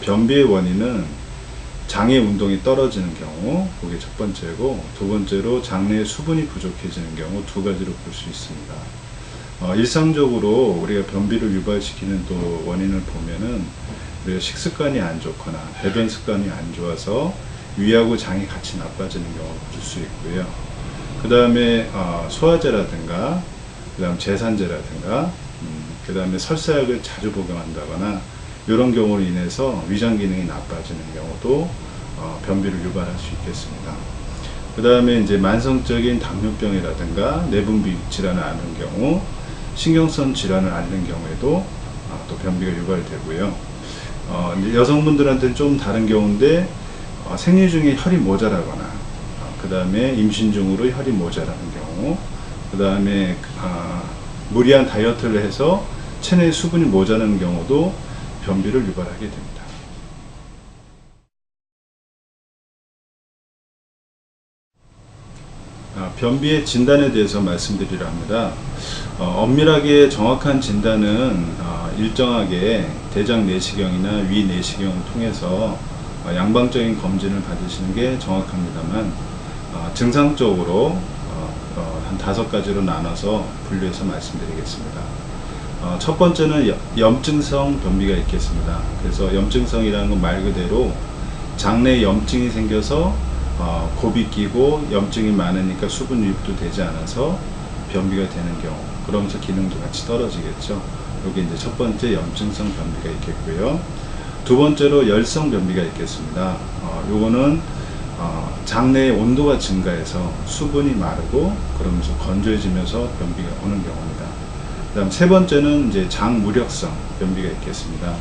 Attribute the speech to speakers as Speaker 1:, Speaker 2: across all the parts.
Speaker 1: 변비의 원인은 장의 운동이 떨어지는 경우, 그게 첫 번째고, 두 번째로 장내에 수분이 부족해지는 경우 두 가지로 볼 수 있습니다. 일상적으로 우리가 변비를 유발시키는 또 원인을 보면은 우리가 식습관이 안 좋거나 배변 습관이 안 좋아서 위하고 장이 같이 나빠지는 경우를 볼 수 있고요. 그 다음에 소화제라든가 그 다음 제산제라든가 그 다음에 설사약을 자주 복용한다거나 이런 경우로 인해서 위장 기능이 나빠지는 경우도 변비를 유발할 수 있겠습니다. 그 다음에 이제 만성적인 당뇨병이라든가 내분비 질환을 앓는 경우, 신경성 질환을 앓는 경우에도 또 변비가 유발되고요. 여성분들한테는 좀 다른 경우인데 생리 중에 혈이 모자라거나 그 다음에 임신 중으로 혈이 모자라는 경우, 그 다음에 무리한 다이어트를 해서 체내에 수분이 모자라는 경우도 변비를 유발하게 됩니다. 변비의 진단에 대해서 말씀드리려 합니다. 엄밀하게 정확한 진단은 일정하게 대장 내시경이나 위 내시경을 통해서 양방적인 검진을 받으시는 게 정확합니다만, 증상적으로 한 5가지로 나눠서 분류해서 말씀드리겠습니다. 첫 번째는 염증성 변비가 있겠습니다. 그래서 염증성이라는 건 말 그대로 장내에 염증이 생겨서 곱이 끼고 염증이 많으니까 수분 유입도 되지 않아서 변비가 되는 경우, 그러면서 기능도 같이 떨어지겠죠. 여기 이제 첫 번째 염증성 변비가 있겠고요. 두 번째로 열성 변비가 있겠습니다. 요거는 장내의 온도가 증가해서 수분이 마르고 그러면서 건조해지면서 변비가 오는 경우입니다. 그 다음 세 번째는 이제 장무력성 변비가 있겠습니다.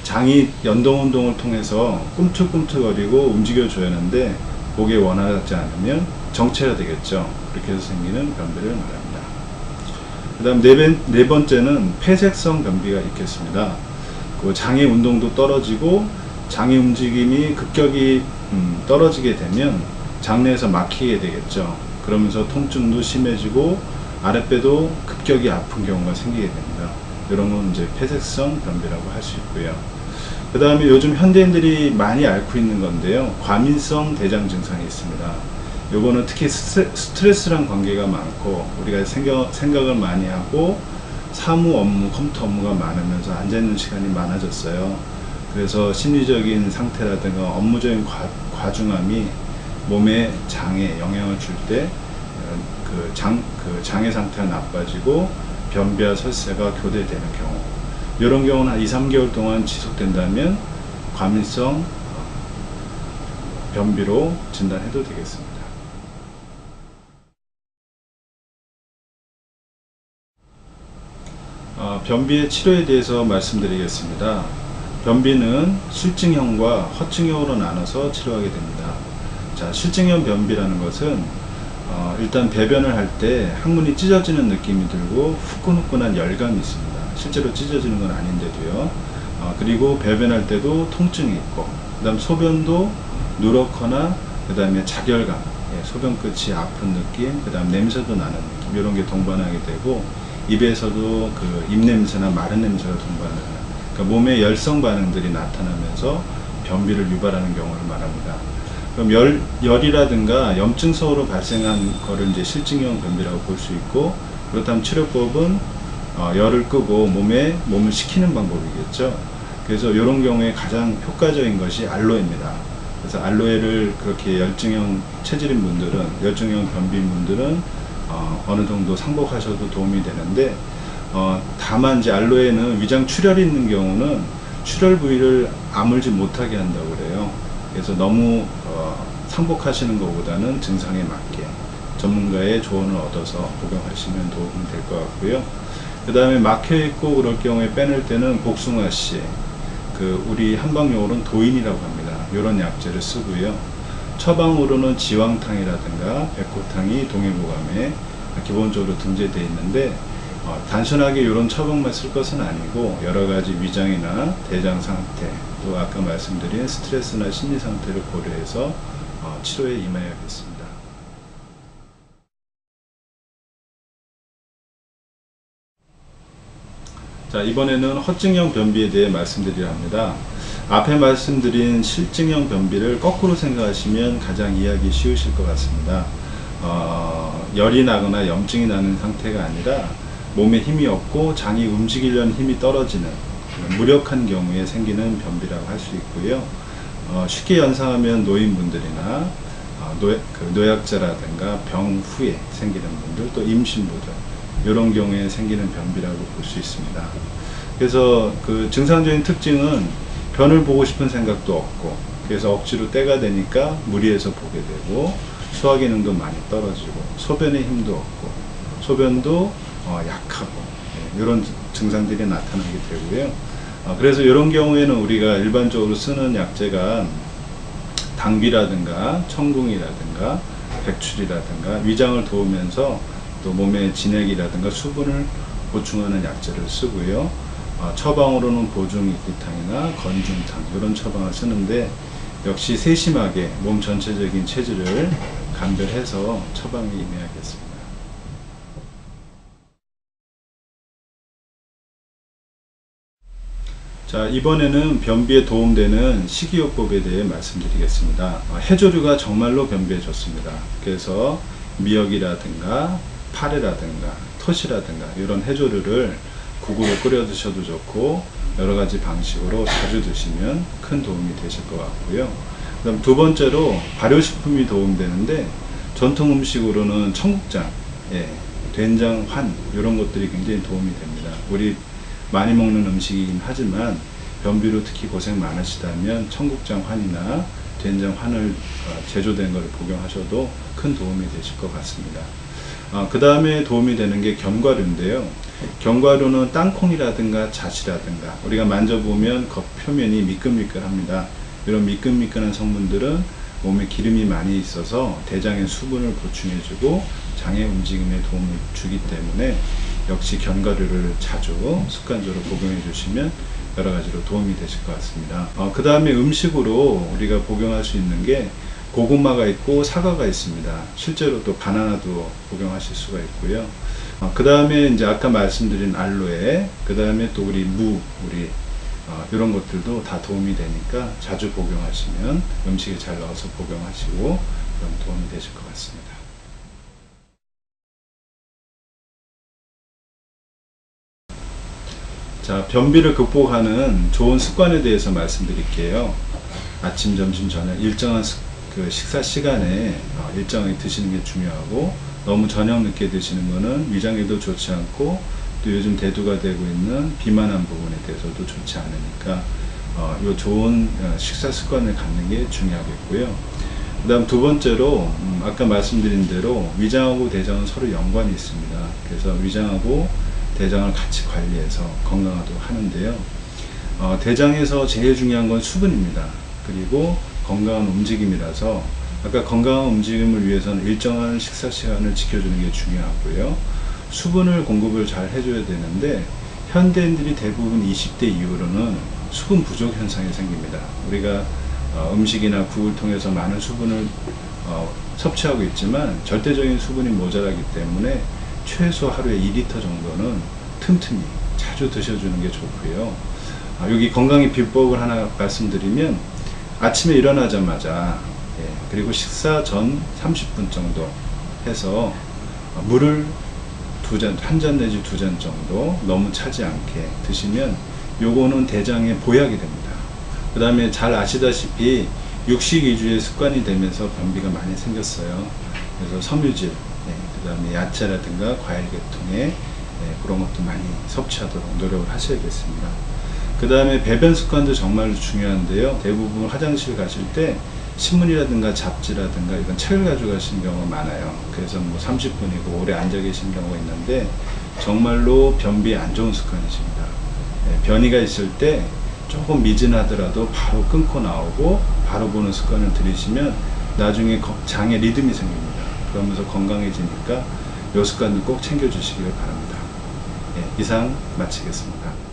Speaker 1: 장이 연동운동을 통해서 꿈틀꿈틀거리고 움직여줘야 하는데 그게 원하지 않으면 정체가 되겠죠. 그렇게 해서 생기는 변비를 말합니다. 그 다음 네 번째는 폐색성 변비가 있겠습니다. 그 장의 운동도 떨어지고 장의 움직임이 급격히 떨어지게 되면 장내에서 막히게 되겠죠. 그러면서 통증도 심해지고 아랫배도 급격히 아픈 경우가 생기게 됩니다. 이런 건 이제 폐색성 변비라고 할 수 있고요. 그 다음에 요즘 현대인들이 많이 앓고 있는 건데요, 과민성 대장 증상이 있습니다. 요거는 특히 스트레스랑 관계가 많고 우리가 생각을 많이 하고 사무 업무, 컴퓨터 업무가 많으면서 앉아있는 시간이 많아졌어요. 그래서 심리적인 상태라든가 업무적인 과중함이 몸의 장에 영향을 줄 때 장의 상태가 나빠지고 변비와 설사가 교대되는 경우, 이런 경우는 한 2~3개월 동안 지속된다면 과민성 변비로 진단해도 되겠습니다. 변비의 치료에 대해서 말씀드리겠습니다. 변비는 실증형과 허증형으로 나눠서 치료하게 됩니다. 자, 실증형 변비라는 것은 일단 배변을 할 때 항문이 찢어지는 느낌이 들고 후끈후끈한 열감이 있습니다. 실제로 찢어지는 건 아닌데도요. 그리고 배변할 때도 통증이 있고, 그 다음 소변도 누렇거나, 그 다음에 자결감, 소변 끝이 아픈 느낌, 그 다음 냄새도 나는 느낌, 이런 게 동반하게 되고, 입에서도 그 입냄새나 마른 냄새가 동반하는, 그러니까 몸의 열성 반응들이 나타나면서 변비를 유발하는 경우를 말합니다. 그럼 열이라든가 염증성으로 발생한 거를 이제 실증형 변비라고 볼 수 있고, 그렇다면 치료법은 열을 끄고 몸을 식히는 방법이겠죠. 그래서 이런 경우에 가장 효과적인 것이 알로에입니다. 그래서 알로에를 그렇게 열증형 체질인 분들은, 열증형 변비인 분들은 어느 정도 상복하셔도 도움이 되는데, 다만 이제 알로에는 위장 출혈이 있는 경우는 출혈 부위를 아물지 못하게 한다고 그래요. 그래서 너무 상복하시는 것보다는 증상에 맞게 전문가의 조언을 얻어서 복용하시면 도움이 될 것 같고요. 그 다음에 막혀있고 그럴 경우에 빼낼 때는 복숭아씨, 우리 한방용어로는 도인이라고 합니다. 이런 약재를 쓰고요. 처방으로는 지황탕이라든가 백호탕이 동의보감에 기본적으로 등재되어 있는데, 단순하게 이런 처방만 쓸 것은 아니고 여러가지 위장이나 대장 상태, 또 아까 말씀드린 스트레스나 심리 상태를 고려해서 치료에 임해야겠습니다. 자, 이번에는 허증형 변비에 대해 말씀드리려 합니다. 앞에 말씀드린 실증형 변비를 거꾸로 생각하시면 가장 이해하기 쉬우실 것 같습니다. 열이 나거나 염증이 나는 상태가 아니라 몸에 힘이 없고 장이 움직이려는 힘이 떨어지는 무력한 경우에 생기는 변비라고 할 수 있고요. 쉽게 연상하면 노인분들이나 노약자라든가 병 후에 생기는 분들, 또 임신부들, 이런 경우에 생기는 변비라고 볼 수 있습니다. 그래서 그 증상적인 특징은 변을 보고 싶은 생각도 없고, 그래서 억지로 떼가 되니까 무리해서 보게 되고, 소화 기능도 많이 떨어지고, 소변에 힘도 없고, 소변도 약하고, 이런 증상들이 나타나게 되고요. 그래서 이런 경우에는 우리가 일반적으로 쓰는 약재가 당귀라든가 청궁이라든가 백출이라든가 위장을 도우면서 또 몸의 진액이라든가 수분을 보충하는 약재를 쓰고요. 처방으로는 보중익기탕이나 건중탕, 이런 처방을 쓰는데, 역시 세심하게 몸 전체적인 체질을 감별해서 처방에 임해야겠습니다. 자, 이번에는 변비에 도움되는 식이요법에 대해 말씀드리겠습니다. 해조류가 정말로 변비에 좋습니다. 그래서 미역이라든가 파래라든가 톳이라든가 이런 해조류를 국으로 끓여 드셔도 좋고, 여러 가지 방식으로 자주 드시면 큰 도움이 되실 것 같고요. 그다음 두 번째로 발효식품이 도움되는데, 전통 음식으로는 청국장, 된장, 환, 이런 것들이 굉장히 도움이 됩니다. 우리 많이 먹는 음식이긴 하지만 변비로 특히 고생 많으시다면 청국장 환이나 된장 환을 제조된 것을 복용하셔도 큰 도움이 되실 것 같습니다. 그 다음에 도움이 되는 게 견과류인데요. 견과류는 땅콩이라든가 잣이라든가 우리가 만져보면 겉표면이 미끌미끌합니다. 이런 미끌미끌한 성분들은 몸에 기름이 많이 있어서 대장의 수분을 보충해주고 장의 움직임에 도움을 주기 때문에 역시 견과류를 자주 습관적으로 복용해 주시면 여러 가지로 도움이 되실 것 같습니다. 그 다음에 음식으로 우리가 복용할 수 있는 게 고구마가 있고 사과가 있습니다. 실제로 또 바나나도 복용하실 수가 있고요. 그 다음에 이제 아까 말씀드린 알로에, 그 다음에 또 우리 무, 이런 것들도 다 도움이 되니까 자주 복용하시면 음식에 잘 넣어서 복용하시고 그럼 도움이 되실 것 같습니다. 자, 변비를 극복하는 좋은 습관에 대해서 말씀드릴게요. 아침, 점심, 저녁 일정한 그 식사 시간에 일정하게 드시는 게 중요하고, 너무 저녁 늦게 드시는 거는 위장에도 좋지 않고, 또 요즘 대두가 되고 있는 비만한 부분에 대해서도 좋지 않으니까 요 좋은 식사 습관을 갖는 게 중요하겠고요. 그 다음 두 번째로 아까 말씀드린 대로 위장하고 대장은 서로 연관이 있습니다. 그래서 위장하고 대장을 같이 관리해서 건강하도록 하는데요. 대장에서 제일 중요한 건 수분입니다. 그리고 건강한 움직임이라서 아까 건강한 움직임을 위해서는 일정한 식사 시간을 지켜주는 게 중요하고요. 수분을 공급을 잘 해줘야 되는데, 현대인들이 대부분 20대 이후로는 수분 부족 현상이 생깁니다. 우리가 음식이나 국을 통해서 많은 수분을 섭취하고 있지만 절대적인 수분이 모자라기 때문에 최소 하루에 2리터 정도는 틈틈이 자주 드셔주는 게 좋고요. 여기 건강의 비법을 하나 말씀드리면, 아침에 일어나자마자 그리고 식사 전 30분 정도 해서 물을 한 잔 내지 2잔 정도 너무 차지 않게 드시면 요거는 대장에 보약이 됩니다. 그 다음에 잘 아시다시피 육식 위주의 습관이 되면서 변비가 많이 생겼어요. 그래서 섬유질, 그 다음에 야채라든가 과일 계통의 그런 것도 많이 섭취하도록 노력을 하셔야겠습니다. 그 다음에 배변 습관도 정말 중요한데요. 대부분 화장실 가실 때 신문이라든가 잡지라든가 이런 책을 가져가시는 경우가 많아요. 그래서 뭐 30분이고 오래 앉아 계신 경우가 있는데 정말로 변비에 안 좋은 습관이십니다. 변이가 있을 때 조금 미진하더라도 바로 끊고 나오고 바로 보는 습관을 들이시면 나중에 장에 리듬이 생깁니다. 그러면서 건강해지니까 이 습관을 꼭 챙겨주시길 바랍니다. 이상 마치겠습니다.